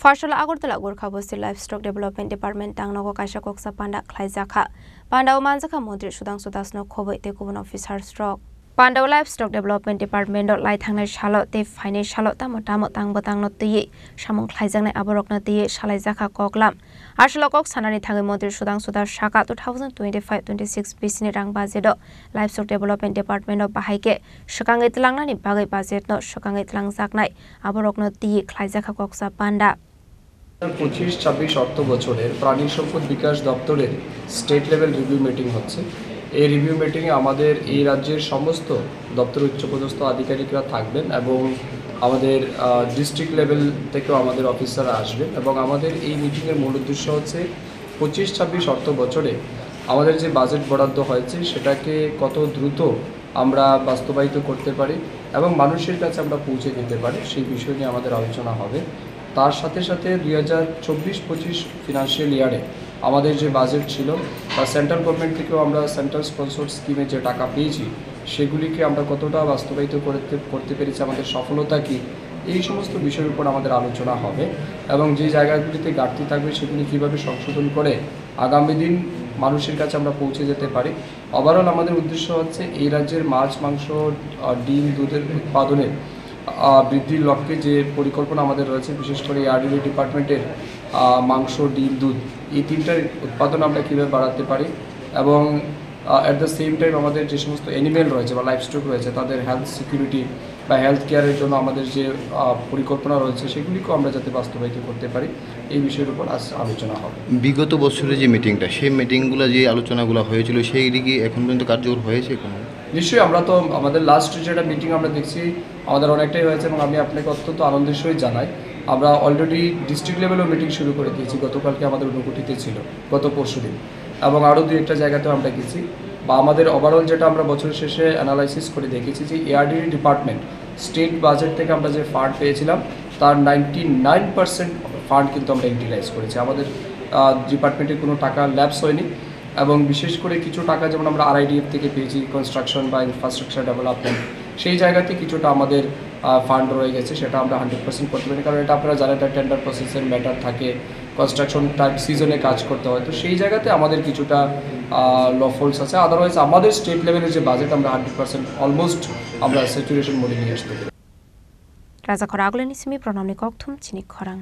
Farshala Agortala Gorkha Bosti Livestock Development Department Tangnogo Kaisha Koksa Panda Klaizaka Panda Manzaka Modri Sudang Sudasno Kobo Tekubun Officer Stroke Panda Livestock Development Department Lai Thangna Shalot Te Fine Shalot Tamotamo Tang Botang Noti Shamong Klaizang Aborok Noti Shalaizaka Koklam Arshilokok Sanani Tangi Modri Sudang Sudar Shaka 2025-26 Bisini Rang Bazedo Livestock Development Department of Bahike Shokangit Langnani Bagai Bazet no Shokangit Lang Zaknai Aborok Noti Klaizaka Koksa Panda 25-26 অর্থ বছরের প্রাণী সম্পদ বিকাশ দপ্তরের state level review meeting হচ্ছে। এই review মিটিংয়ে আমাদের এই রাজ্যের সমস্ত দপ্তরের উচ্চপদস্থ আধিকারিকরা থাকবেন এবং আমাদের ডিস্ট্রিক্ট লেভেল থেকেও আমাদের অফিসাররা আসবেন এবং আমাদের এই মিটিংয়ের মূল উদ্দেশ্য হচ্ছে 25-26 অর্থ বছরে আমাদের যে বাজেট বরাদ্দ হয়েছে সেটাকে কত দ্রুত আমরা বাস্তবায়িত করতে পারি এবং মানুষের কাছে আমরা পৌঁছে দিতে পারি সেই বিষয় নিয়ে আমাদের আলোচনা হবে। তার সাথে সাথে 2024-25 ফিনান্সিয়াল ইয়ারে আমাদের যে বাজেট ছিল বা সেন্ট্রাল গভর্নমেন্ট থেকেও আমরা সেন্ট্রাল স্পন্সর স্কিমে যে টাকা পেয়েছি সেগুলিকে আমরা কতটা বাস্তবায়িত করতে পেরেছি, আমাদের সফলতা কী, এই সমস্ত বিষয়ের উপর আমাদের আলোচনা হবে এবং যে জায়গাগুলিতে ঘাটতি থাকবে সেগুলি কীভাবে সংশোধন করে আগামী দিন মানুষের কাছে আমরা পৌঁছে যেতে পারি। ওভারঅল আমাদের উদ্দেশ্য হচ্ছে এই রাজ্যের মাছ, মাংস, ডিম, দুধের উৎপাদনের বৃদ্ধির লক্ষ্যে যে পরিকল্পনা আমাদের রয়েছে, বিশেষ করে আরডিডি ডিপার্টমেন্টের মাংস, ডিম, দুধ এই তিনটার উৎপাদন আমরা কীভাবে বাড়াতে পারি এবং অ্যাট দ্য সেম টাইম আমাদের যে সমস্ত অ্যানিমেল রয়েছে বা লাইভস্টক রয়েছে তাদের হেলথ সিকিউরিটি বা হেলথ কেয়ারের জন্য আমাদের যে পরিকল্পনা রয়েছে সেগুলিকেও আমরা যাতে বাস্তবায়িত করতে পারি এই বিষয়ের উপর আজ আলোচনা হবে। বিগত বছরের যে মিটিংটা, সেই মিটিংগুলো যে আলোচনাগুলো হয়েছিল সেইগুলি কি এখন পর্যন্ত কার্যকর হয়েছে? কোনো নিশ্চয়ই, আমরা তো আমাদের লাস্ট যেটা মিটিং আমরা দেখছি আমাদের অনেকটাই হয়েছে এবং আমি আপনাকে অত্যন্ত আনন্দের সহিত জানাই আমরা অলরেডি ডিস্ট্রিক্ট লেভেলেও মিটিং শুরু করে দিয়েছি। গতকালকে আমাদের ঊনকোটিতে ছিল, গত পরশুদিন, এবং আরও দুই একটা জায়গাতেও আমরা গেছি। বা আমাদের ওভারঅল যেটা আমরা বছরের শেষে অ্যানালাইসিস করে দেখেছি যে এআরডিডি ডিপার্টমেন্ট স্টেট বাজেট থেকে আমরা যে ফান্ড পেয়েছিলাম তার 99% ফান্ড কিন্তু আমরা ইউটিলাইজ করেছি। আমাদের ডিপার্টমেন্টে কোনো টাকা ল্যাপস হয়নি এবং বিশেষ করে কিছু টাকা যেমন আমরা আরআইডিএফ থেকে পেয়েছি, কনস্ট্রাকশন বা ইনফ্রাস্ট্রাকচার ডেভেলপমেন্ট, সেই জায়গাতে কিছুটা আমাদের ফান্ড রয়ে গেছে, সেটা আমরা 100% করতে পারি। কারণ এটা আপনারা জানেন একটা টেন্ডার প্রসেসের ম্যাটার থাকে, কনস্ট্রাকশন টাইপ সিজনে কাজ করতে হয়, তো সেই জায়গাতে আমাদের কিছুটা লফলস আছে। আদারওয়াইজ আমাদের স্টেট লেভেলের যে বাজেট আমরা 100% অলমোস্ট আমরা স্যাচুরেশন মোডে নিয়ে আসতে পারি। রাজা খরা আগলেনি সিমি প্রণামী ককথুম চিনি খরাং।